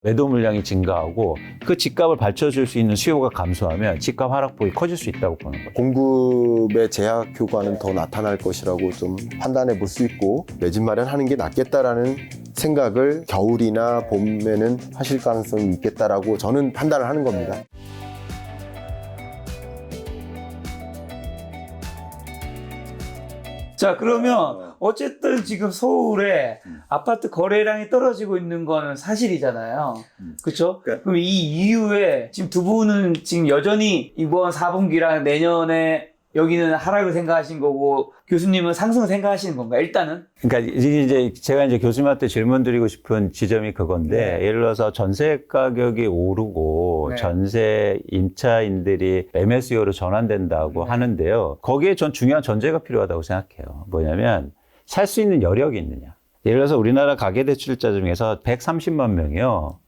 매도 물량이 증가하고 그 집값을 받쳐줄 수 있는 수요가 감소하면 집값 하락폭이 커질 수 있다고 보는 거죠. 공급의 제약 효과는 더 나타날 것이라고 좀 판단해 볼 수 있고 내 집 마련하는 게 낫겠다라는 생각을 겨울이나 봄에는 하실 가능성이 있겠다라고 저는 판단을 하는 겁니다. 자, 그러면 어쨌든 지금 서울에 아파트 거래량이 떨어지고 있는 거는 사실이잖아요. 그렇죠? 그럼 이 이후에 지금 두 분은 지금 여전히 이번 4분기랑 내년에 여기는 하락을 생각하신 거고 교수님은 상승을 생각하시는 건가요? 일단은? 그러니까 이제 제가 이제 교수님한테 질문 드리고 싶은 지점이 그건데 네. 예를 들어서 전세 가격이 오르고 네. 전세 임차인들이 매매 수요로 전환된다고 네. 하는데요. 거기에 전 중요한 전제가 필요하다고 생각해요. 뭐냐면 살 수 있는 여력이 있느냐. 예를 들어서 우리나라 가계대출자 중에서 130만 명이요.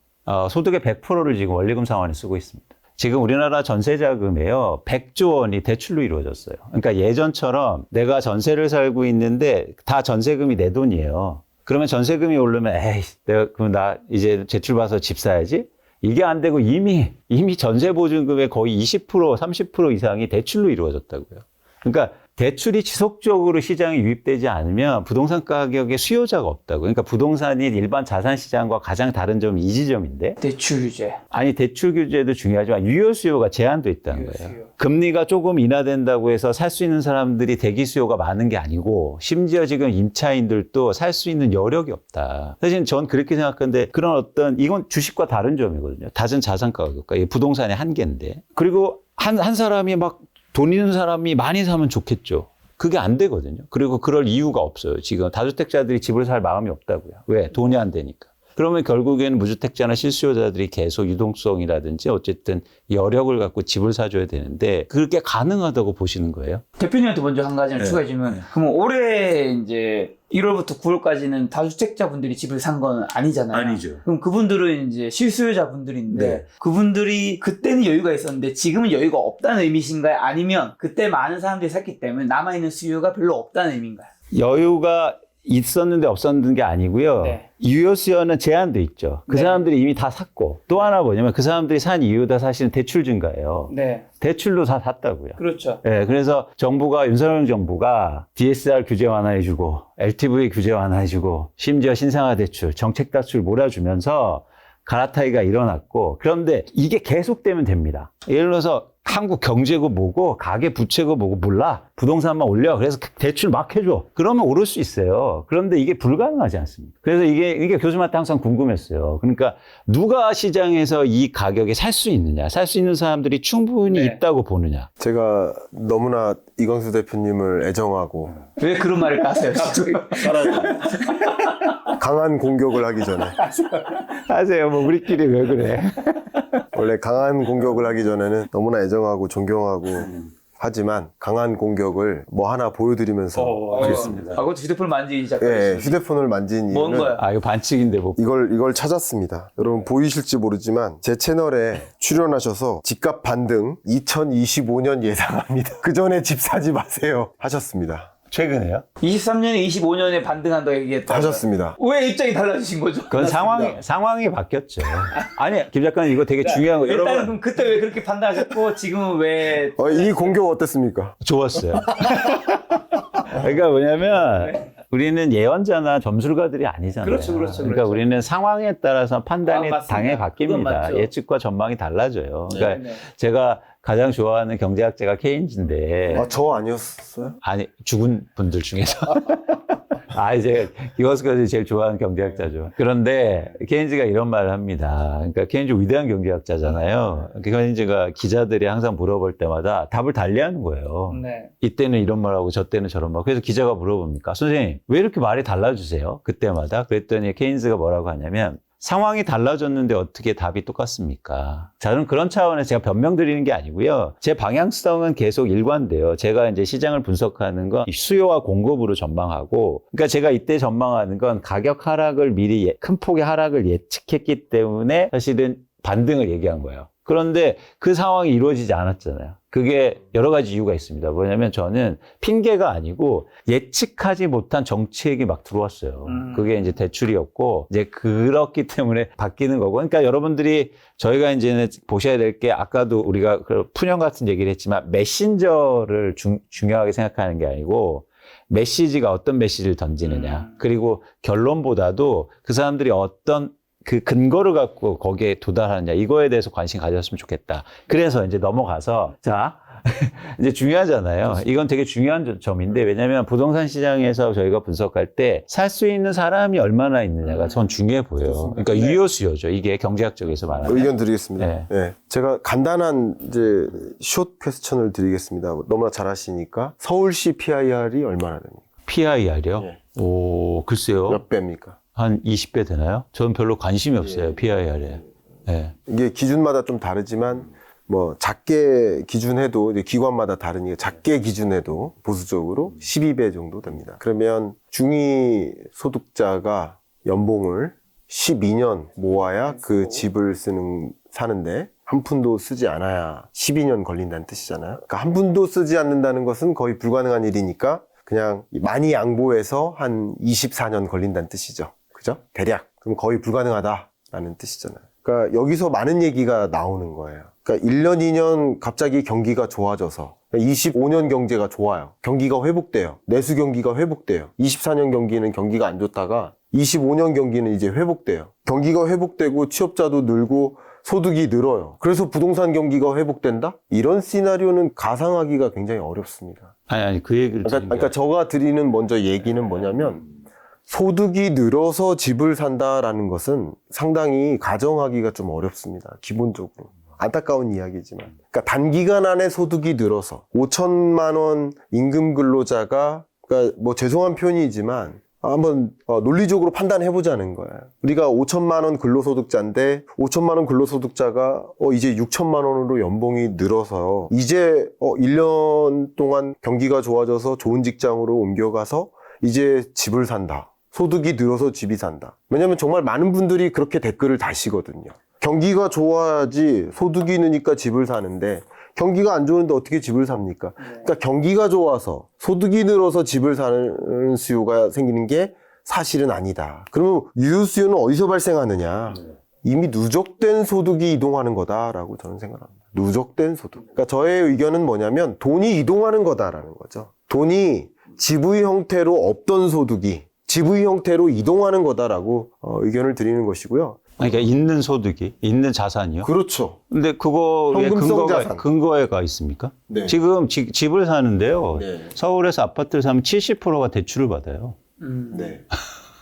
소득의 100%를 지금 원리금 상환에 쓰고 있습니다. 지금 우리나라 전세 자금에요 100조 원이 대출로 이루어졌어요. 그러니까 예전처럼 내가 전세를 살고 있는데 다 전세금이 내 돈이에요. 그러면 전세금이 오르면 에이 내가 그럼 나 이제 대출 받아서 집 사야지. 이게 안 되고 이미 전세 보증금의 거의 20% 30% 이상이 대출로 이루어졌다고요. 그러니까 대출이 지속적으로 시장에 유입되지 않으면 부동산 가격에 수요자가 없다고. 그러니까 부동산이 일반 자산 시장과 가장 다른 점이 이 지점인데. 대출 규제. 아니 대출 규제도 중요하지만 유효 수요가 제한돼 있다는 유효 거예요. 수요. 금리가 조금 인하된다고 해서 살 수 있는 사람들이 대기 수요가 많은 게 아니고 심지어 지금 임차인들도 살 수 있는 여력이 없다. 사실 전 그렇게 생각하는데 그런 어떤 이건 주식과 다른 점이거든요. 낮은 자산 가격과 부동산의 한계인데. 그리고 한 사람이 막 돈 있는 사람이 많이 사면 좋겠죠. 그게 안 되거든요. 그리고 그럴 이유가 없어요. 지금 다주택자들이 집을 살 마음이 없다고요. 왜? 돈이 안 되니까. 그러면 결국에는 무주택자나 실수요자들이 계속 유동성이라든지 어쨌든 여력을 갖고 집을 사줘야 되는데 그렇게 가능하다고 보시는 거예요? 대표님한테 먼저 한 가지를 네. 추가해주면 그럼 올해 이제 1월부터 9월까지는 다주택자분들이 집을 산 건 아니잖아요. 아니죠. 그럼 그분들은 이제 실수요자분들인데 네. 그분들이 그때는 여유가 있었는데 지금은 여유가 없다는 의미신가요? 아니면 그때 많은 사람들이 샀기 때문에 남아있는 수요가 별로 없다는 의미인가요? 여유가 있었는데 없었는 게 아니고요. 네. 유효 수요는 제한돼 있죠. 그 네. 사람들이 이미 다 샀고 또 하나 뭐냐면 그 사람들이 산 이유가 사실은 대출 증가예요. 네. 대출로 다 샀다고요. 그렇죠. 네, 그래서 윤석열 정부가 DSR 규제 완화해주고 LTV 규제 완화해주고 심지어 신상화 대출, 정책 대출 몰아주면서 갈아타기가 일어났고 그런데 이게 계속되면 됩니다. 예를 들어서 한국 경제고 뭐고 가계 부채고 뭐고 몰라. 부동산만 올려. 그래서 대출 막 해줘. 그러면 오를 수 있어요. 그런데 이게 불가능하지 않습니까? 그래서 이게 교수님한테 항상 궁금했어요. 그러니까 누가 시장에서 이 가격에 살 수 있느냐. 살 수 있는 사람들이 충분히 네. 있다고 보느냐. 제가 너무나 이광수 대표님을 애정하고 왜 그런 말을 까세요? 강한 공격을 하기 전에 하세요. 뭐 우리끼리 왜 그래. 원래 강한 공격을 하기 전에는 너무나 애정하고 존경하고 하지만 강한 공격을 뭐 하나 보여드리면서 좋습니다. 그것도 휴대폰 만지기 시작했어요. 예, 휴대폰을 만진 뭔 이유는 거야? 아, 이거 반칙인데 뭐. 이걸 찾았습니다. 여러분 보이실지 모르지만 제 채널에 출연하셔서 집값 반등 2025년 예상합니다. 그 전에 집 사지 마세요 하셨습니다. 최근에요? 23년에 25년에 반등한다고 얘기했다. 하셨습니다. 왜 입장이 달라지신 거죠? 그건 상황이 바뀌었죠. 아니, 김 작가님 이거 되게 중요한 거. 일단은 여러분 그럼 그때 왜 그렇게 판단하셨고 지금은 왜 이 공격 어땠습니까? 좋았어요. 그러니까 뭐냐면 우리는 예언자나 점술가들이 아니잖아요. 그렇죠. 그러니까 우리는 상황에 따라서 판단이 맞습니다. 당연히 그건 바뀝니다. 맞죠. 예측과 전망이 달라져요. 그러니까 네. 제가 가장 좋아하는 경제학자가 케인즈인데 저 아니었어요? 아니 죽은 분들 중에서 이제 이거스가 제일 좋아하는 경제학자죠. 그런데 케인즈가 이런 말을 합니다. 그러니까 케인즈 위대한 경제학자잖아요. 케인즈가 기자들이 항상 물어볼 때마다 답을 달리하는 거예요. 네. 이때는 이런 말하고 저 때는 저런 말. 그래서 기자가 물어봅니까? 선생님 왜 이렇게 말이 달라주세요? 그때마다. 그랬더니 케인즈가 뭐라고 하냐면 상황이 달라졌는데 어떻게 답이 똑같습니까? 저는 그런 차원에서 제가 변명 드리는 게 아니고요. 제 방향성은 계속 일관돼요. 제가 이제 시장을 분석하는 건 수요와 공급으로 전망하고, 그러니까 제가 이때 전망하는 건 가격 하락을 미리 큰 폭의 하락을 예측했기 때문에 사실은 반등을 얘기한 거예요. 그런데 그 상황이 이루어지지 않았잖아요. 그게 여러 가지 이유가 있습니다. 뭐냐면 저는 핑계가 아니고 예측하지 못한 정책이 막 들어왔어요. 그게 이제 대출이었고, 이제 그렇기 때문에 바뀌는 거고. 그러니까 여러분들이 저희가 이제는 보셔야 될 게 아까도 우리가 그 푸념 같은 얘기를 했지만 메신저를 중요하게 생각하는 게 아니고 메시지가 어떤 메시지를 던지느냐. 그리고 결론보다도 그 사람들이 어떤 그 근거를 갖고 거기에 도달하느냐, 이거에 대해서 관심 가졌으면 좋겠다. 그래서 이제 넘어가서, 자, 이제 중요하잖아요. 이건 되게 중요한 점인데, 왜냐하면 부동산 시장에서 저희가 분석할 때 살 수 있는 사람이 얼마나 있느냐가 전 중요해 보여요. 그러니까 유효 수요죠. 이게 경제학적에서 말하는. 의견 드리겠습니다. 네. 네. 제가 간단한 이제 숏 퀘스천을 드리겠습니다. 너무나 잘 아시니까 서울시 PIR이 얼마나 됩니까? PIR이요? 네. 오, 글쎄요. 몇 배입니까? 한 20배 되나요? 저는 별로 관심이 없어요. PIR에. 네. 이게 기준마다 좀 다르지만 뭐 작게 기준해도 이제 기관마다 다르니까 작게 기준해도 보수적으로 12배 정도 됩니다. 그러면 중위 소득자가 연봉을 12년 모아야 그 집을 사는데 한 푼도 쓰지 않아야 12년 걸린다는 뜻이잖아요. 그러니까 한 푼도 쓰지 않는다는 것은 거의 불가능한 일이니까 그냥 많이 양보해서 한 24년 걸린다는 뜻이죠. 그죠? 대략. 그럼 거의 불가능하다라는 뜻이잖아요. 그러니까 여기서 많은 얘기가 나오는 거예요. 그러니까 1년, 2년 갑자기 경기가 좋아져서 25년 경제가 좋아요. 경기가 회복돼요. 내수 경기가 회복돼요. 24년 경기는 경기가 안 좋다가 25년 경기는 이제 회복돼요. 경기가 회복되고 취업자도 늘고 소득이 늘어요. 그래서 부동산 경기가 회복된다? 이런 시나리오는 가상하기가 굉장히 어렵습니다. 아니, 그 얘기를. 그러니까 제가 드리는 먼저 얘기는 뭐냐면 소득이 늘어서 집을 산다라는 것은 상당히 가정하기가 좀 어렵습니다. 기본적으로. 안타까운 이야기지만. 그러니까 단기간 안에 소득이 늘어서 5천만 원 임금 근로자가, 그러니까 뭐 죄송한 표현이지만 한번 논리적으로 판단해보자는 거예요. 우리가 5천만 원 근로소득자인데 5천만 원 근로소득자가 이제 6천만 원으로 연봉이 늘어서 이제 1년 동안 경기가 좋아져서 좋은 직장으로 옮겨가서 이제 집을 산다. 소득이 늘어서 집이 산다. 왜냐면 정말 많은 분들이 그렇게 댓글을 다시거든요. 경기가 좋아야지 소득이 느니까 집을 사는데 경기가 안 좋은데 어떻게 집을 삽니까? 그러니까 경기가 좋아서 소득이 늘어서 집을 사는 수요가 생기는 게 사실은 아니다. 그러면 유효 수요는 어디서 발생하느냐? 이미 누적된 소득이 이동하는 거다라고 저는 생각합니다. 누적된 소득. 그러니까 저의 의견은 뭐냐면 돈이 이동하는 거다라는 거죠. 돈이 지불 형태로 없던 소득이 지불 형태로 이동하는 거다라고 의견을 드리는 것이고요. 그러니까 있는 소득이, 있는 자산이요? 그렇죠. 근데 그거에 현금성 자산. 근거가 있습니까? 네. 지금 집을 사는데요. 네. 서울에서 아파트를 사면 70%가 대출을 받아요. 네.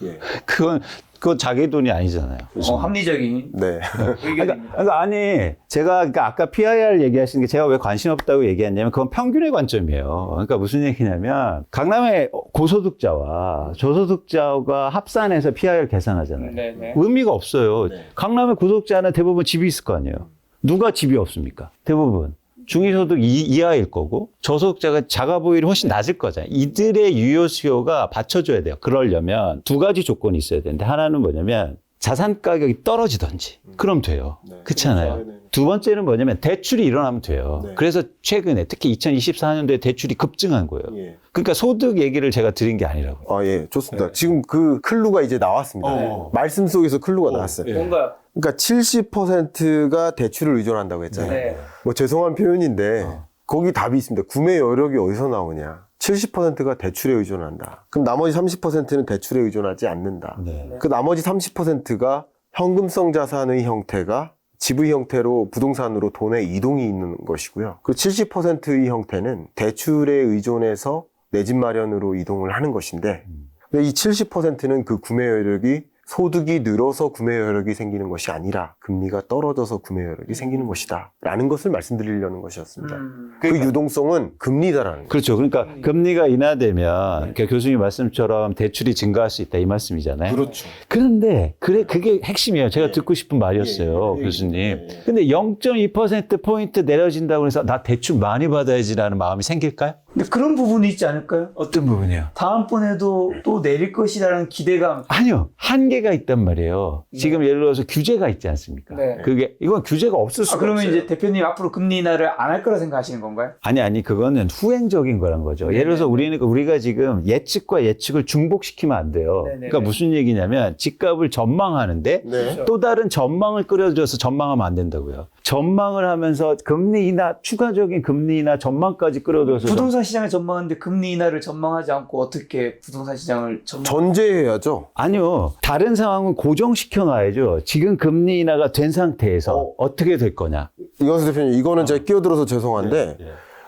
예. 그건 자기 돈이 아니잖아요. 합리적인 네. 의견입니다. 그러니까 아니, 그러니까 아까 PIR 얘기하시는 게 제가 왜 관심 없다고 얘기했냐면 그건 평균의 관점이에요. 그러니까 무슨 얘기냐면 강남의 고소득자와 저소득자가 합산해서 PIR 계산하잖아요. 네네. 의미가 없어요. 네. 강남의 고소득자는 대부분 집이 있을 거 아니에요. 누가 집이 없습니까? 대부분. 중위소득 이하일 거고 저소득자가 자가보유율이 훨씬 낮을 거잖아요. 이들의 유효 수요가 받쳐줘야 돼요. 그러려면 두 가지 조건이 있어야 되는데 하나는 뭐냐면 자산 가격이 떨어지든지 그럼 돼요. 네. 그렇잖아요. 네, 네. 두 번째는 뭐냐면 대출이 일어나면 돼요. 네. 그래서 최근에 특히 2024년도에 대출이 급증한 거예요. 예. 그러니까 소득 얘기를 제가 드린 게 아니라고. 아, 예. 좋습니다. 지금 그 클루가 이제 나왔습니다. 말씀 속에서 클루가 나왔어요. 뭔가 그러니까 70%가 대출을 의존한다고 했잖아요. 네. 뭐 죄송한 표현인데 거기 답이 있습니다. 구매 여력이 어디서 나오냐? 70%가 대출에 의존한다. 그럼 나머지 30%는 대출에 의존하지 않는다. 네. 그 나머지 30%가 현금성 자산의 형태가 지불 형태로 부동산으로 돈의 이동이 있는 것이고요. 그 70%의 형태는 대출에 의존해서 내 집 마련으로 이동을 하는 것인데 근데 이 70%는 그 구매 여력이 소득이 늘어서 구매 여력이 생기는 것이 아니라 금리가 떨어져서 구매 여력이 생기는 것이다 라는 것을 말씀드리려는 것이었습니다. 그 유동성은 금리다라는 거예요. 그렇죠. 그러니까 금리가 인하되면 그러니까 교수님 말씀처럼 대출이 증가할 수 있다 이 말씀이잖아요. 그렇죠. 그런데 그게 핵심이에요. 제가 듣고 싶은 말이었어요, 교수님. 근데 0.2%포인트 내려진다고 해서 나 대출 많이 받아야지라는 마음이 생길까요? 근데 그런 부분이 있지 않을까요? 어떤 부분이요? 다음번에도 또 내릴 것이라는 기대감. 아니요. 한계가 있단 말이에요. 지금 예를 들어서 규제가 있지 않습니까? 네. 이건 규제가 없을 수가 그러면 없어요. 이제 대표님 앞으로 금리 인하를 안 할 거라 생각하시는 건가요? 아니, 그거는 후행적인 거란 거죠. 예를 들어서 우리가 지금 예측과 예측을 중복시키면 안 돼요. 네네네. 그러니까 무슨 얘기냐면 집값을 전망하는데 네. 또 다른 전망을 끌어줘서 전망하면 안 된다고요. 전망을 하면서 금리 인하, 추가적인 금리 인하 전망까지 끌어들여서 부동산 시장을 전망하는데 금리 인하를 전망하지 않고 어떻게 부동산 시장을 전제해야죠. 아니요. 다른 상황은 고정시켜 놔야죠. 지금 금리 인하가 된 상태에서 어떻게 될 거냐. 이건수 대표님, 이거는 제가 끼어들어서 죄송한데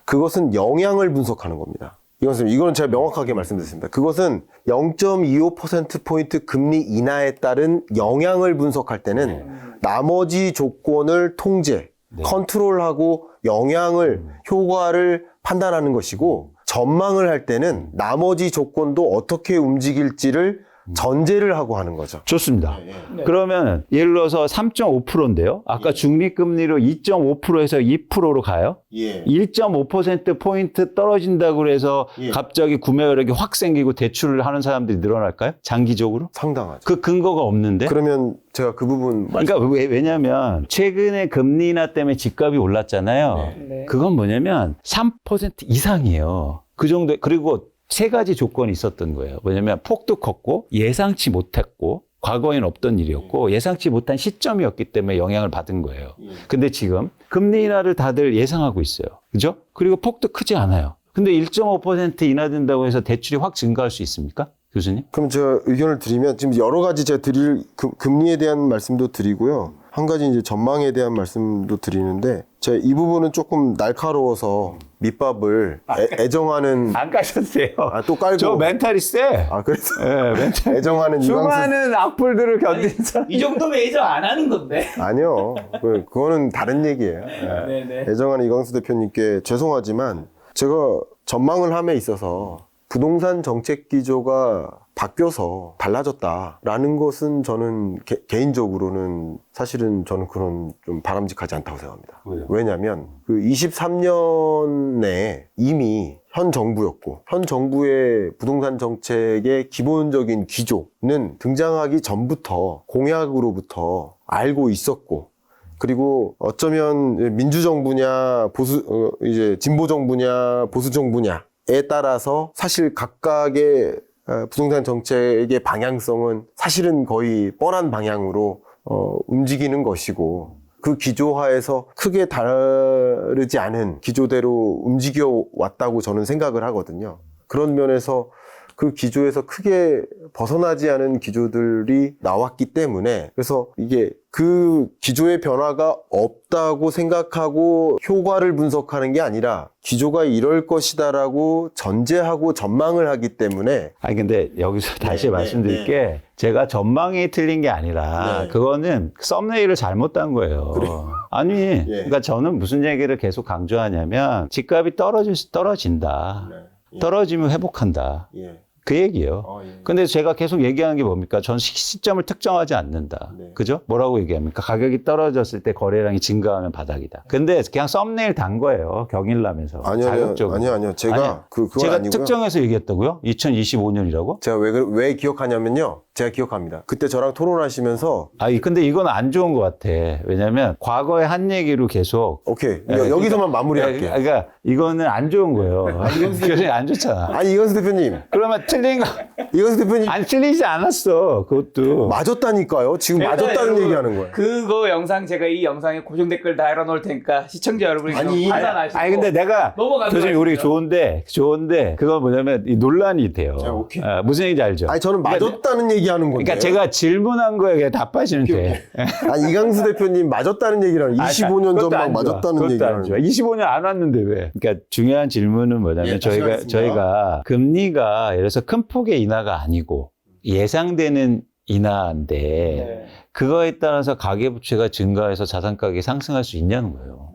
그것은 영향을 분석하는 겁니다. 이거는 제가 명확하게 말씀드렸습니다. 그것은 0.25%포인트 금리 인하에 따른 영향을 분석할 때는 나머지 조건을 통제, 컨트롤하고 영향을, 효과를 판단하는 것이고, 전망을 할 때는 나머지 조건도 어떻게 움직일지를 전제를 하고 하는 거죠. 좋습니다. 그러면 예를 들어서 3.5%인데요. 아까 중립금리로 2.5%에서 2%로 가요. 1.5%포인트 떨어진다고 해서 갑자기 구매력이 확 생기고 대출을 하는 사람들이 늘어날까요? 장기적으로? 상당하죠. 그 근거가 없는데? 그러면 제가 그 부분 그러니까 왜냐면 최근에 금리 인하 때문에 집값이 올랐잖아요. 네. 그건 뭐냐면 3% 이상이에요. 그 정도. 그리고 세 가지 조건이 있었던 거예요. 뭐냐면 폭도 컸고 예상치 못했고 과거엔 없던 일이었고 예상치 못한 시점이었기 때문에 영향을 받은 거예요. 근데 지금 금리 인하를 다들 예상하고 있어요. 그죠? 그리고 폭도 크지 않아요. 근데 1.5% 인하된다고 해서 대출이 확 증가할 수 있습니까? 교수님? 그럼 제가 의견을 드리면 지금 여러 가지 제가 드릴 금리에 대한 말씀도 드리고요. 한 가지 이제 전망에 대한 말씀도 드리는데 제가 이 부분은 조금 날카로워서 밑밥을 애정하는 안 까셨어요. 또 깔고 저 멘탈이 세. 그래서 네, 멘탈. 애정하는 이광수 수많은 악플들을 견디는 사람. 이 정도면 예정 안 하는 건데. 아니요. 그거는 다른 얘기예요. 네네. 애정하는 이광수 대표님께 죄송하지만 제가 전망을 함에 있어서 부동산 정책 기조가 바뀌어서 달라졌다라는 것은 저는 개인적으로는 사실은 저는 그런 좀 바람직하지 않다고 생각합니다. 왜요? 왜냐하면 그 23년에 이미 현 정부였고 현 정부의 부동산 정책의 기본적인 기조는 등장하기 전부터 공약으로부터 알고 있었고 그리고 어쩌면 민주정부냐 이제 진보정부냐 보수정부냐에 따라서 사실 각각의 부동산 정책의 방향성은 사실은 거의 뻔한 방향으로 움직이는 것이고 그 기조하에서 크게 다르지 않은 기조대로 움직여 왔다고 저는 생각을 하거든요. 그런 면에서 그 기조에서 크게 벗어나지 않은 기조들이 나왔기 때문에 그래서 이게 그 기조의 변화가 없다고 생각하고 효과를 분석하는 게 아니라 기조가 이럴 것이다라고 전제하고 전망을 하기 때문에 아니 근데 여기서 다시 말씀드릴게 제가 전망이 틀린 게 아니라 그거는 썸네일을 잘못 딴 거예요. 아니 그러니까 저는 무슨 얘기를 계속 강조하냐면 집값이 떨어진다. 떨어지면 회복한다. 그 얘기예요. 근데 제가 계속 얘기하는 게 뭡니까? 전 시점을 특정하지 않는다. 그죠? 뭐라고 얘기합니까? 가격이 떨어졌을 때 거래량이 증가하면 바닥이다. 근데 그냥 썸네일 단 거예요. 경일라면서. 자극적으로. 아니요. 제가 그건 제가 아니고요. 특정해서 얘기했다고요? 2025년이라고? 제가 왜 기억하냐면요. 제가 기억합니다. 그때 저랑 토론하시면서 근데 이건 안 좋은 것 같아. 왜냐면 과거의 한 얘기로 계속 오케이. 여기서만 마무리할게요. 그러니까 이거는 안 좋은 거예요. 교수님 안 좋잖아. 아니 이건수 대표님. 그러면 틀린 거. 이건수 대표님. 안 틀리지 않았어. 그것도. 맞았다니까요. 지금 맞았다는 여러분, 얘기하는 거예요. 그거 영상 제가 이 영상에 고정 댓글 달아놓을 테니까 시청자 여러분이 판단하시고. 아니 근데 내가 넘어가도록 교수님 우리 하시죠. 좋은데 그건 뭐냐면 이 논란이 돼요. 오케이. 무슨 얘기인지 알죠? 아니 저는 맞았다는 얘기하는 건데. 그러니까 제가 질문한 거에 그냥 답하시면 돼. 아니 이강수 대표님 맞았다는 얘기라는 25년 전막 맞았다는 얘기라는. 25년 안 왔는데 왜? 그러니까 중요한 질문은 뭐냐면 저희가 금리가 예를 들어서 큰 폭의 인하가 아니고 예상되는 인하인데 그거에 따라서 가계부채가 증가해서 자산 가격이 상승할 수 있냐는 거예요.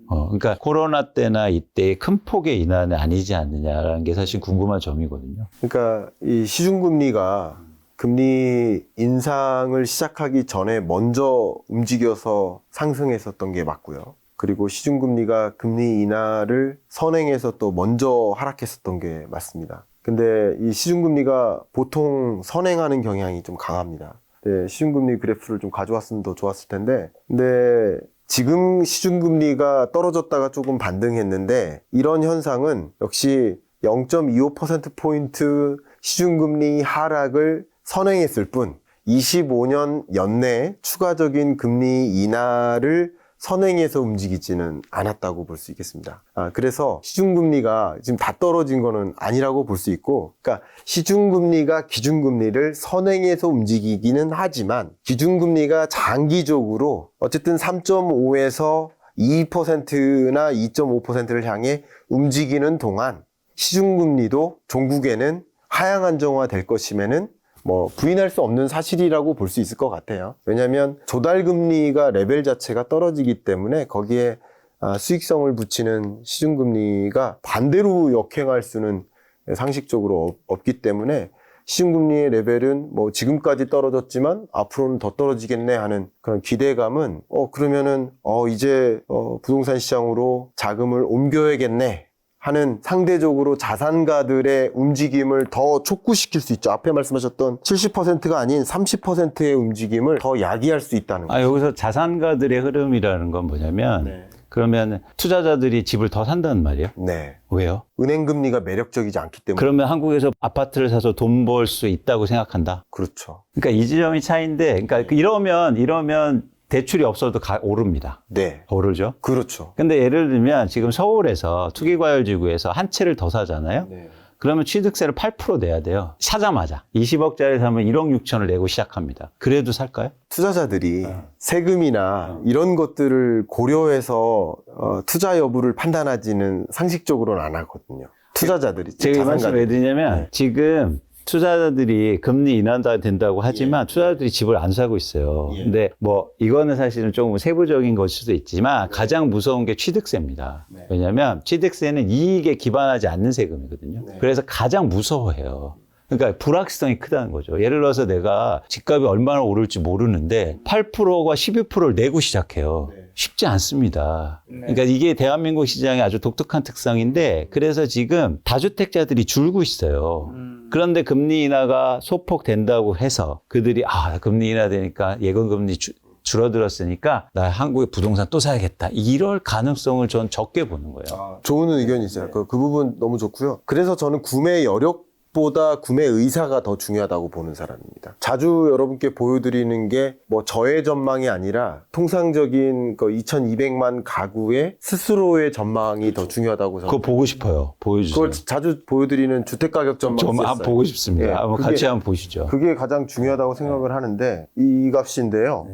그러니까 코로나 때나 이때 큰 폭의 인하는 아니지 않느냐라는 게 사실 궁금한 점이거든요. 그러니까 이 시중금리가 금리 인상을 시작하기 전에 먼저 움직여서 상승했었던 게 맞고요. 그리고 시중금리가 금리 인하를 선행해서 또 먼저 하락했었던 게 맞습니다. 근데 이 시중금리가 보통 선행하는 경향이 좀 강합니다. 네, 시중금리 그래프를 좀 가져왔으면 더 좋았을 텐데, 근데 지금 시중금리가 떨어졌다가 조금 반등했는데, 이런 현상은 역시 0.25%포인트 시중금리 하락을 선행했을 뿐 25년 연내 추가적인 금리 인하를 선행해서 움직이지는 않았다고 볼 수 있겠습니다. 그래서 시중금리가 지금 다 떨어진 거는 아니라고 볼 수 있고, 그러니까 시중금리가 기준금리를 선행해서 움직이기는 하지만 기준금리가 장기적으로 어쨌든 3.5에서 2%나 2.5%를 향해 움직이는 동안 시중금리도 종국에는 하향 안정화 될 것이면은 뭐 부인할 수 없는 사실이라고 볼 수 있을 것 같아요. 왜냐하면 조달금리가 레벨 자체가 떨어지기 때문에 거기에 수익성을 붙이는 시중금리가 반대로 역행할 수는 상식적으로 없기 때문에 시중금리의 레벨은 뭐 지금까지 떨어졌지만 앞으로는 더 떨어지겠네 하는 그런 기대감은 그러면은 이제 부동산 시장으로 자금을 옮겨야겠네 하는 상대적으로 자산가들의 움직임을 더 촉구시킬 수 있죠. 앞에 말씀하셨던 70%가 아닌 30%의 움직임을 더 야기할 수 있다는 거죠. 여기서 자산가들의 흐름이라는 건 뭐냐면 네. 그러면 투자자들이 집을 더 산다는 말이에요? 네. 왜요? 은행금리가 매력적이지 않기 때문에. 그러면 한국에서 아파트를 사서 돈 벌 수 있다고 생각한다? 그렇죠. 그러니까 이 지점이 차이인데, 그러니까 이러면 대출이 없어도 오릅니다. 네. 오르죠? 그렇죠. 근데 예를 들면 지금 서울에서 투기과열지구에서 한 채를 더 사잖아요? 네. 그러면 취득세를 8% 내야 돼요. 사자마자. 20억짜리 사면 1억 6천을 내고 시작합니다. 그래도 살까요? 투자자들이 세금이나 이런 것들을 고려해서 투자 여부를 판단하지는 상식적으로는 안 하거든요. 투자자들이. 제가 이 말씀을 왜 자산가들이. 드리냐면 지금 투자자들이 금리 인하가 된다고 하지만 투자자들이 집을 안 사고 있어요. 근데 뭐 이거는 사실은 조금 세부적인 걸 수도 있지만 가장 무서운 게 취득세입니다. 왜냐하면 취득세는 이익에 기반하지 않는 세금이거든요. 그래서 가장 무서워해요. 그러니까 불확실성이 크다는 거죠. 예를 들어서 내가 집값이 얼마나 오를지 모르는데 8%가 12%를 내고 시작해요. 쉽지 않습니다. 그러니까 이게 대한민국 시장의 아주 독특한 특성인데 그래서 지금 다주택자들이 줄고 있어요. 그런데 금리 인하가 소폭 된다고 해서 그들이 금리 인하 되니까 예금금리 줄어들었으니까 나 한국의 부동산 또 사야겠다. 이럴 가능성을 전 적게 보는 거예요. 좋은 의견이세요. 그 부분 너무 좋고요. 그래서 저는 구매 여력보다 구매 의사가 더 중요하다고 보는 사람입니다. 자주 여러분께 보여드리는 게 뭐 저의 전망이 아니라 통상적인 2200만 가구의 스스로의 전망이 더 중요하다고 저는 그거 보고 싶어요. 보여주세요. 그걸 자주 보여드리는 주택가격 전망 좀 보고 싶습니다. 예, 한번 같이 한번 보시죠. 그게 가장 중요하다고 생각을 하는데 이 값인데요.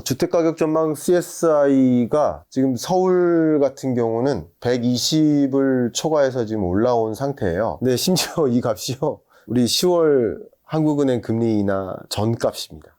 주택가격 전망 CSI가 지금 서울 같은 경우는 120을 초과해서 지금 올라온 상태예요. 근데 심지어 이 값이요. 우리 10월 한국은행 금리 인하 전 값입니다.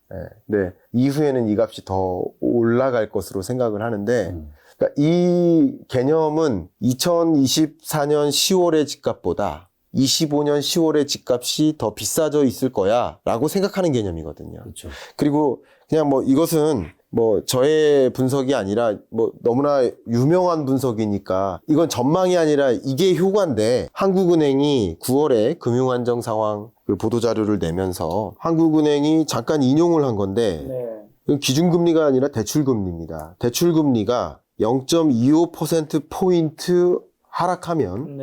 네. 이후에는 이 값이 더 올라갈 것으로 생각을 하는데 그러니까 이 개념은 2024년 10월의 집값보다 25년 10월의 집값이 더 비싸져 있을 거야 라고 생각하는 개념이거든요. 그렇죠. 그리고 그냥 뭐 이것은 뭐 저의 분석이 아니라 뭐 너무나 유명한 분석이니까 이건 전망이 아니라 이게 효과인데 한국은행이 9월에 금융안정 상황 그 보도자료를 내면서 한국은행이 잠깐 인용을 한 건데 기준금리가 아니라 대출금리입니다. 대출금리가 0.25%포인트 하락하면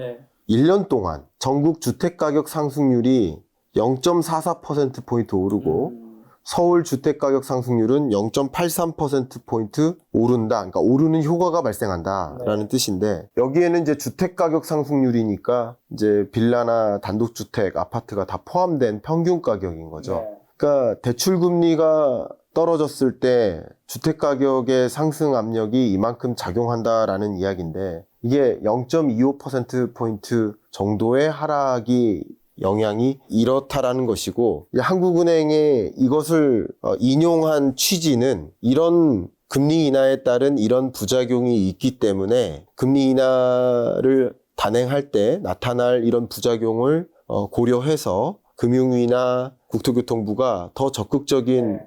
1년 동안 전국 주택가격 상승률이 0.44%포인트 오르고 서울 주택가격 상승률은 0.83%포인트 오른다. 그러니까 오르는 효과가 발생한다라는 뜻인데 여기에는 이제 주택가격 상승률이니까 이제 빌라나 단독주택, 아파트가 다 포함된 평균 가격인 거죠. 그러니까 대출금리가 떨어졌을 때 주택가격의 상승 압력이 이만큼 작용한다라는 이야기인데 이게 0.25%포인트 정도의 하락이 영향이 이렇다라는 것이고 한국은행의 이것을 인용한 취지는 이런 금리 인하에 따른 이런 부작용이 있기 때문에 금리 인하를 단행할 때 나타날 이런 부작용을 고려해서 금융위나 국토교통부가 더 적극적인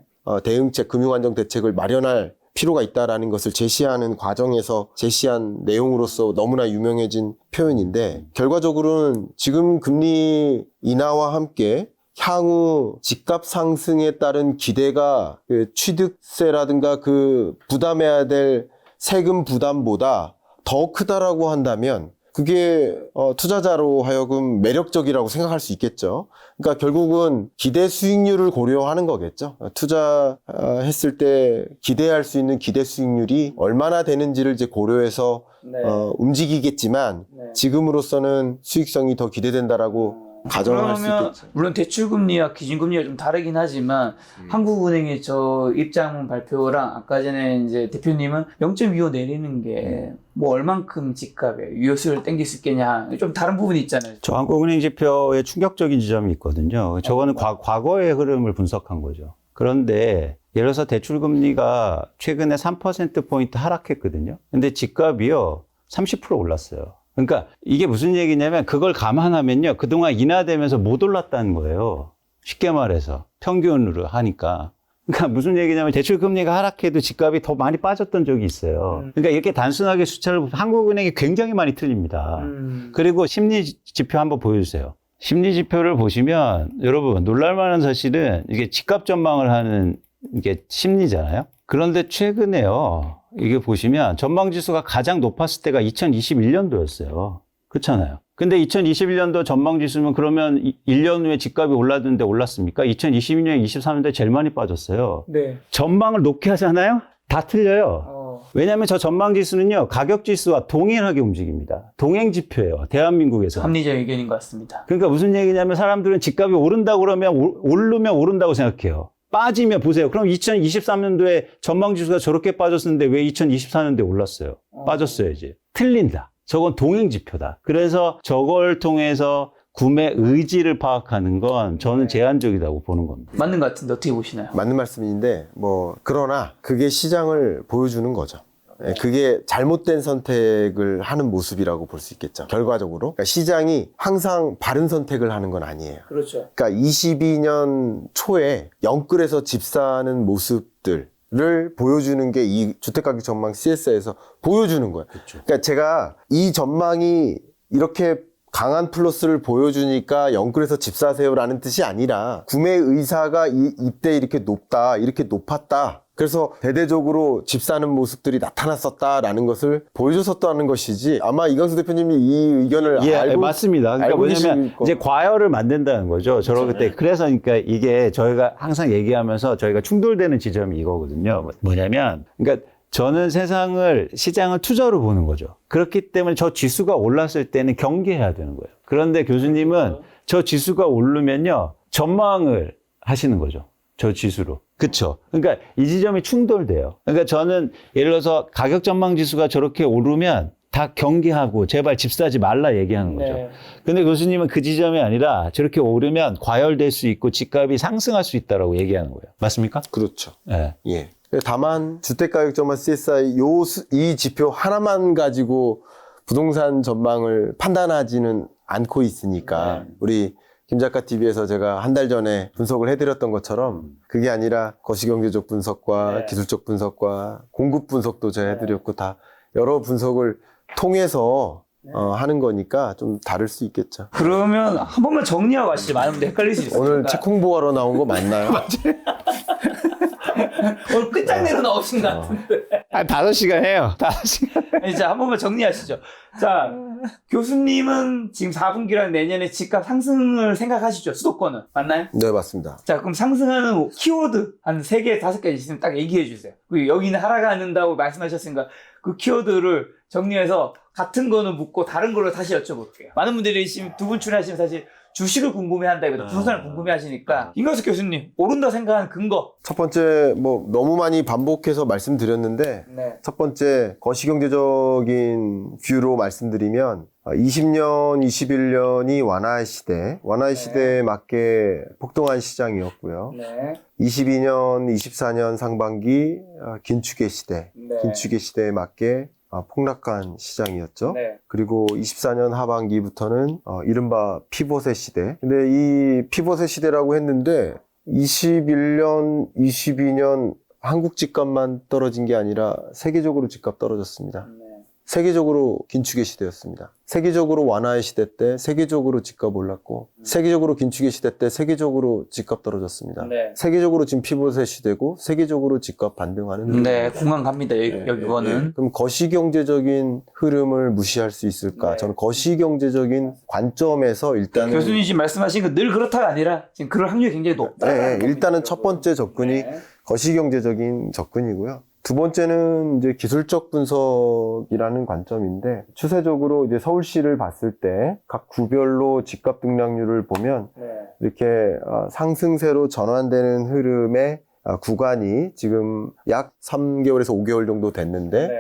대응책, 금융안정 대책을 마련할 필요가 있다라는 것을 제시하는 과정에서 제시한 내용으로서 너무나 유명해진 표현인데 결과적으로는 지금 금리 인하와 함께 향후 집값 상승에 따른 기대가 그 취득세라든가 그 부담해야 될 세금 부담보다 더 크다라고 한다면 그게 투자자로 하여금 매력적이라고 생각할 수 있겠죠. 그러니까 결국은 기대 수익률을 고려하는 거겠죠. 투자했을 때 기대할 수 있는 기대 수익률이 얼마나 되는지를 이제 고려해서 네. 움직이겠지만 네. 지금으로서는 수익성이 더 기대된다라고 가정할 수 그러면 있겠죠. 물론 대출금리와 기준금리가 좀 다르긴 하지만 한국은행의 저 입장문 발표랑 아까 전에 이제 대표님은 0.25 내리는 게 뭐 얼만큼 집값에 유효수를 땡길 수 있겠냐 좀 다른 부분이 있잖아요. 저 한국은행 지표에 충격적인 지점이 있거든요. 저거는 과거의 흐름을 분석한 거죠. 그런데 예를 들어서 대출금리가 최근에 3%포인트 하락했거든요. 근데 집값이요 30% 올랐어요. 그러니까 이게 무슨 얘기냐면 그걸 감안하면요. 그동안 인하되면서 못 올랐다는 거예요. 쉽게 말해서 평균으로 하니까. 그러니까 무슨 얘기냐면 대출금리가 하락해도 집값이 더 많이 빠졌던 적이 있어요. 그러니까 이렇게 단순하게 숫자를 한국은행이 굉장히 많이 틀립니다. 그리고 심리지표 한번 보여주세요. 심리지표를 보시면 여러분 놀랄만한 사실은 이게 집값 전망을 하는 이게 심리잖아요. 그런데 최근에요. 이게 보시면 전망지수가 가장 높았을 때가 2021년도였어요. 그렇잖아요. 근데 2021년도 전망지수면 그러면 1년 후에 집값이 올랐는데 올랐습니까? 2022년, 23년도에 제일 많이 빠졌어요. 네. 전망을 높게 하잖아요? 다 틀려요. 왜냐하면 저 전망지수는요. 가격지수와 동일하게 움직입니다. 동행지표예요. 대한민국에서. 합리적 의견인 것 같습니다. 그러니까 무슨 얘기냐면 사람들은 집값이 오른다고 그러면 오르면 오른다고 생각해요. 빠지면 보세요. 그럼 2023년도에 전망지수가 저렇게 빠졌었는데 왜 2024년도에 올랐어요? 빠졌어야지. 틀린다. 저건 동행지표다. 그래서 저걸 통해서 구매 의지를 파악하는 건 저는 제한적이라고 보는 겁니다. 맞는 것 같은데 어떻게 보시나요? 맞는 말씀인데 그러나 그게 시장을 보여주는 거죠. 예, 그게 잘못된 선택을 하는 모습이라고 볼 수 있겠죠. 결과적으로. 그러니까 시장이 항상 바른 선택을 하는 건 아니에요. 그렇죠. 그러니까 22년 초에 영끌에서 집 사는 모습들을 보여주는 게 이 주택가격 전망 CS에서 보여주는 거예요. 그러니까 제가 이 전망이 이렇게 강한 플러스를 보여주니까 영끌에서 집 사세요라는 뜻이 아니라 구매 의사가 이때 이렇게 높다, 이렇게 높았다. 그래서 대대적으로 집 사는 모습들이 나타났었다라는 것을 보여줬었다는 것이지 아마 이광수 대표님이 이 의견을 알고 맞습니다. 그러니까 알고 뭐냐면 계실 거. 이제 과열을 만든다는 거죠. 저럴 때. 그래서 그러니까 이게 저희가 항상 얘기하면서 저희가 충돌되는 지점이 이거거든요. 뭐냐면 그러니까 저는 시장을 투자로 보는 거죠. 그렇기 때문에 저 지수가 올랐을 때는 경계해야 되는 거예요. 그런데 교수님은 저 지수가 오르면요, 전망을 하시는 거죠. 저 지수로. 그쵸. 그러니까 이 지점이 충돌돼요. 그러니까 저는 예를 들어서 가격 전망 지수가 저렇게 오르면 다 경계하고 제발 집 사지 말라 얘기하는 거죠. 네. 근데 교수님은 그 지점이 아니라 저렇게 오르면 과열될 수 있고 집값이 상승할 수 있다라고 얘기하는 거예요. 맞습니까? 그렇죠. 네. 예. 다만 주택가격 전망 CSI 이 지표 하나만 가지고 부동산 전망을 판단하지는 않고 있으니까 우리 김 작가 TV에서 제가 한 달 전에 분석을 해드렸던 것처럼 그게 아니라 거시경제적 분석과 기술적 분석과 공급 분석도 제가 해드렸고 다 여러 분석을 통해서 하는 거니까 좀 다를 수 있겠죠. 그러면 한 번만 정리하고 가시죠. 많은 분들 헷갈릴 수 있으니까. 오늘 책 홍보하러 나온 거 맞나요? 오늘 끝장내로 나오신 것 같은데. 한 5시간 해요. 5시간. 자, 한 번만 정리하시죠. 자, 교수님은 지금 4분기랑 내년에 집값 상승을 생각하시죠? 수도권은. 맞나요? 네, 맞습니다. 자, 그럼 상승하는 키워드 한 3개, 5개 있으면 딱 얘기해 주세요. 그리고 여기는 하락한다고 말씀하셨으니까 그 키워드를 정리해서 같은 거는 묻고 다른 걸로 다시 여쭤볼게요. 많은 분들이 지금 두 분 출연하시면 사실 주식을 궁금해한다기보다 부동산을 궁금해하시니까 임광수 교수님, 오른다 생각하는 근거. 첫 번째, 너무 많이 반복해서 말씀드렸는데, 네. 첫 번째, 거시경제적인 뷰로 말씀드리면, 20년, 21년이 완화의 시대에 맞게 폭등한 시장이었고요. 네. 22년, 24년 상반기, 긴축의 시대, 네. 긴축의 시대에 맞게 폭락한 시장이었죠. 네. 그리고 24년 하반기부터는 이른바 피봇의 시대. 근데 이 피봇의 시대라고 했는데 21년, 22년 한국 집값만 떨어진 게 아니라 세계적으로 집값 떨어졌습니다. 네. 세계적으로 긴축의 시대였습니다. 세계적으로 완화의 시대 때 세계적으로 집값 올랐고 세계적으로 긴축의 시대 때 세계적으로 집값 떨어졌습니다. 네. 세계적으로 지금 피봇의 시대고 세계적으로 집값 반등하는 네, 흐름입니다. 공감 갑니다. 이거는. 그럼 거시경제적인 흐름을 무시할 수 있을까? 네. 저는 거시경제적인 관점에서 일단은 교수님 지금 말씀하신 거 늘 그렇다가 아니라 지금 그럴 확률이 굉장히 높다. 일단은 첫 번째 접근이 네. 거시경제적인 접근이고요. 두 번째는 이제 기술적 분석이라는 관점인데 추세적으로 이제 서울시를 봤을 때 각 구별로 집값 등락률을 보면 네. 이렇게 상승세로 전환되는 흐름의 구간이 지금 약 3개월에서 5개월 정도 됐는데 네.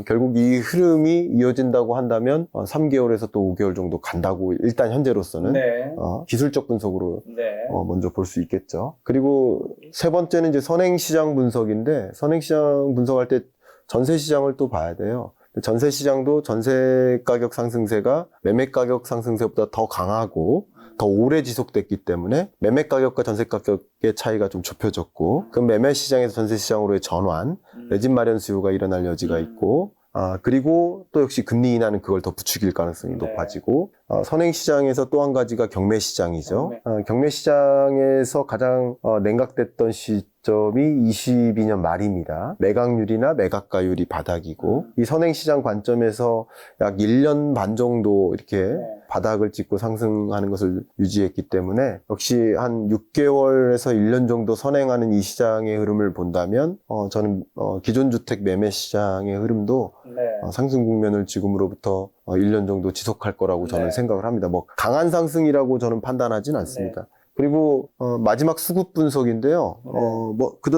결국 이 흐름이 이어진다고 한다면 3개월에서 또 5개월 정도 간다고 일단 현재로서는 네. 기술적 분석으로 네. 먼저 볼 수 있겠죠. 그리고 세 번째는 이제 선행시장 분석인데 선행시장 분석할 때 전세시장을 또 봐야 돼요. 전세시장도 전세 가격 상승세가 매매 가격 상승세보다 더 강하고 더 오래 지속됐기 때문에 매매 가격과 전세 가격의 차이가 좀 좁혀졌고 그 매매 시장에서 전세 시장으로의 전환, 내 집 마련 수요가 일어날 여지가 있고 그리고 또 역시 금리 인하는 그걸 더 부추길 가능성이 네. 높아지고 선행시장에서 또 한 가지가 경매시장이죠. 경매. 경매시장에서 가장 냉각됐던 시점이 22년 말입니다. 매각률이나 매각가율이 바닥이고 이 선행시장 관점에서 약 1년 반 정도 이렇게 네. 바닥을 찍고 상승하는 것을 유지했기 때문에 역시 한 6개월에서 1년 정도 선행하는 이 시장의 흐름을 본다면 저는 기존 주택 매매 시장의 흐름도 네. 상승 국면을 지금으로부터 1년 정도 지속할 거라고 저는 네. 생각을 합니다. 뭐 강한 상승이라고 저는 판단하진 않습니다. 그리고 마지막 수급 분석인데요.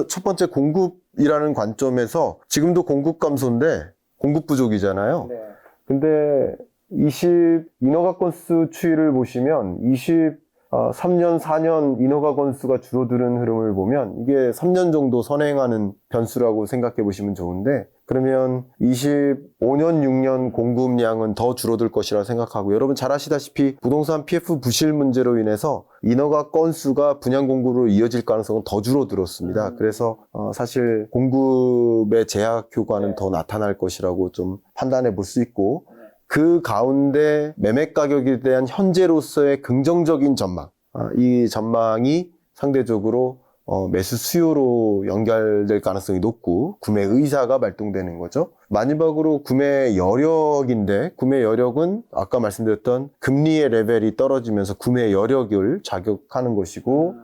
첫 번째 공급이라는 관점에서 지금도 공급 감소인데 공급 부족이잖아요. 네. 근데 인허가 건수 추이를 보시면 3년, 4년 인허가 건수가 줄어드는 흐름을 보면 이게 3년 정도 선행하는 변수라고 생각해 보시면 좋은데 그러면 25년, 6년 공급량은 더 줄어들 것이라 생각하고 여러분 잘 아시다시피 부동산 PF 부실 문제로 인해서 인허가 건수가 분양 공급으로 이어질 가능성은 더 줄어들었습니다. 그래서 사실 공급의 제약 효과는 더 나타날 것이라고 좀 판단해 볼 수 있고 그 가운데 매매 가격에 대한 현재로서의 긍정적인 전망, 이 전망이 상대적으로 매수 수요로 연결될 가능성이 높고 구매 의사가 발동되는 거죠. 마지막으로 구매 여력인데 구매 여력은 아까 말씀드렸던 금리의 레벨이 떨어지면서 구매 여력을 자극하는 것이고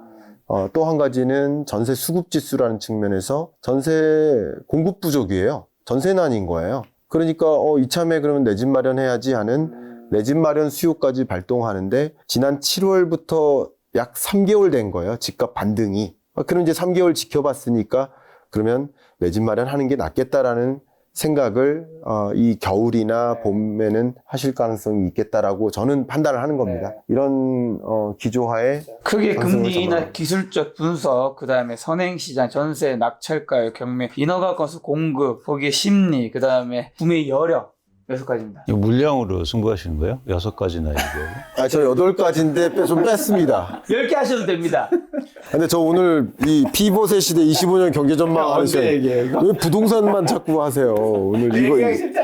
또 한 가지는 전세 수급 지수라는 측면에서 전세 공급 부족이에요. 전세난인 거예요. 그러니까 이참에 그러면 내 집 마련해야지 하는 내 집 마련 수요까지 발동하는데 지난 7월부터 약 3개월 된 거예요. 집값 반등이. 그럼 이제 3개월 지켜봤으니까 그러면 내 집 마련하는 게 낫겠다라는 생각을 이 겨울이나 봄에는 하실 가능성이 있겠다라고 저는 판단을 하는 겁니다. 이런 기조하에 크게 방송을 금리나 전망합니다. 기술적 분석, 그 다음에 선행시장, 전세, 낙찰가율, 경매, 인허가 건수 공급, 거기에 심리, 그 다음에 구매 여력 6가지입니다. 이거 물량으로 승부하시는 거예요? 6가지나 얘기하고. 저 8가지인데 좀 뺐습니다. 10개 하셔도 됩니다. 근데 저 오늘 이 피봇의 시대 25년 경제 전망 하시죠. 왜 부동산만 자꾸 하세요? 오늘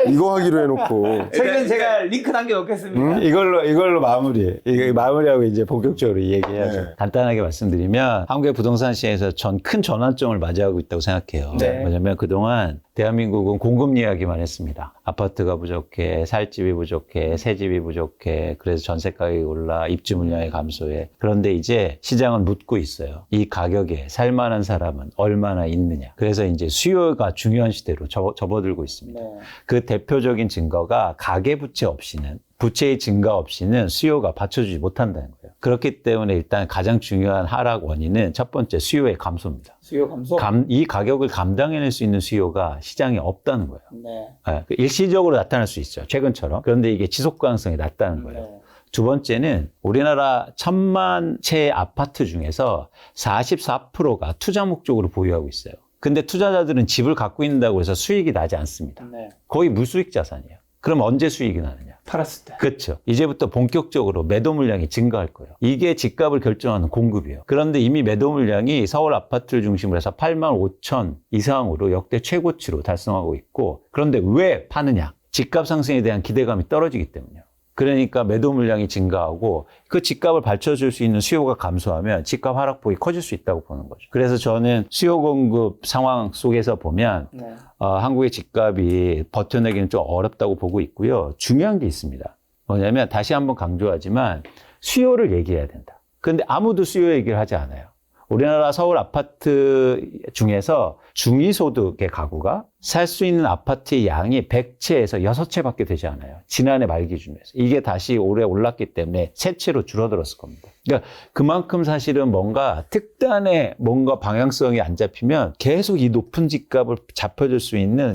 이거 하기로 해놓고. 최근 제가 링크 남겨놓겠습니다. 이걸로 마무리하고 이제 본격적으로 얘기해야죠. 네. 간단하게 말씀드리면 한국의 부동산 시장에서 전 큰 전환점을 맞이하고 있다고 생각해요. 네. 왜냐면 그동안 대한민국은 공급 이야기만 했습니다. 아파트가 부족해, 살 집이 부족해, 새 집이 부족해, 그래서 전세 가격이 올라, 입주 물량이 감소해. 그런데 이제 시장은 묻고 있어요. 이 가격에 살만한 사람은 얼마나 있느냐. 그래서 이제 수요가 중요한 시대로 접어들고 있습니다. 네. 그 대표적인 증거가 가계부채 없이는 부채의 증가 없이는 수요가 받쳐주지 못한다는 거예요. 그렇기 때문에 일단 가장 중요한 하락 원인은 첫 번째 수요의 감소입니다. 수요 감소? 이 가격을 감당해낼 수 있는 수요가 시장에 없다는 거예요. 네. 일시적으로 나타날 수 있죠. 최근처럼. 그런데 이게 지속 가능성이 낮다는 거예요. 네. 두 번째는 우리나라 1000만 채 아파트 중에서 44%가 투자 목적으로 보유하고 있어요. 근데 투자자들은 집을 갖고 있는다고 해서 수익이 나지 않습니다. 네. 거의 무수익 자산이에요. 그럼 언제 수익이 나느냐? 팔았을 때. 그렇죠. 이제부터 본격적으로 매도 물량이 증가할 거예요. 이게 집값을 결정하는 공급이에요. 그런데 이미 매도 물량이 서울 아파트를 중심으로 해서 8만 5천 이상으로 역대 최고치로 달성하고 있고, 그런데 왜 파느냐? 집값 상승에 대한 기대감이 떨어지기 때문이에요. 그러니까 매도 물량이 증가하고 그 집값을 받쳐줄 수 있는 수요가 감소하면 집값 하락폭이 커질 수 있다고 보는 거죠. 그래서 저는 수요 공급 상황 속에서 보면 네. 한국의 집값이 버텨내기는 좀 어렵다고 보고 있고요. 중요한 게 있습니다. 뭐냐면 다시 한번 강조하지만 수요를 얘기해야 된다. 그런데 아무도 수요 얘기를 하지 않아요. 우리나라 서울 아파트 중에서 중위소득의 가구가 살 수 있는 아파트의 양이 100채에서 6채밖에 되지 않아요. 지난해 말 기준에서. 이게 다시 올해 올랐기 때문에 3채로 줄어들었을 겁니다. 그러니까 그만큼 사실은 뭔가 특단의 뭔가 방향성이 안 잡히면 계속 이 높은 집값을 잡혀줄 수 있는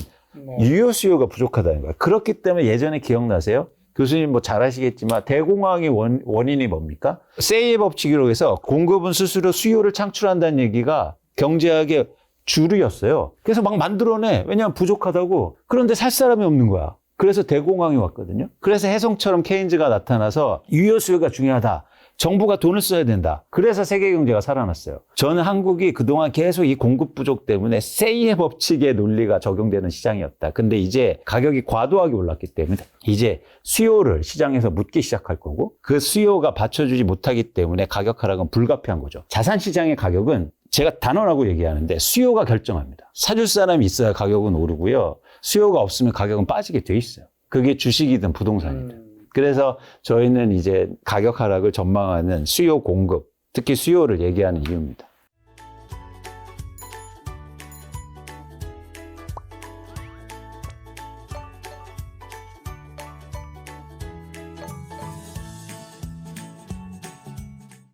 유효 수요가 부족하다는 거예요. 그렇기 때문에 예전에 기억나세요? 교수님 뭐 잘 아시겠지만 대공황의 원인이 뭡니까? 세이의 법칙으로 해서 공급은 스스로 수요를 창출한다는 얘기가 경제학의 주류였어요. 그래서 막 만들어내. 왜냐하면 부족하다고. 그런데 살 사람이 없는 거야. 그래서 대공황이 왔거든요. 그래서 해성처럼 케인즈가 나타나서 유효 수요가 중요하다. 정부가 돈을 써야 된다. 그래서 세계 경제가 살아났어요. 저는 한국이 그동안 계속 이 공급 부족 때문에 세이의 법칙의 논리가 적용되는 시장이었다. 근데 이제 가격이 과도하게 올랐기 때문에 이제 수요를 시장에서 묻기 시작할 거고, 그 수요가 받쳐주지 못하기 때문에 가격 하락은 불가피한 거죠. 자산 시장의 가격은 제가 단언하고 얘기하는데 수요가 결정합니다. 사줄 사람이 있어야 가격은 오르고요. 수요가 없으면 가격은 빠지게 돼 있어요. 그게 주식이든 부동산이든. 그래서 저희는 이제 가격 하락을 전망하는 수요 공급, 특히 수요를 얘기하는 이유입니다.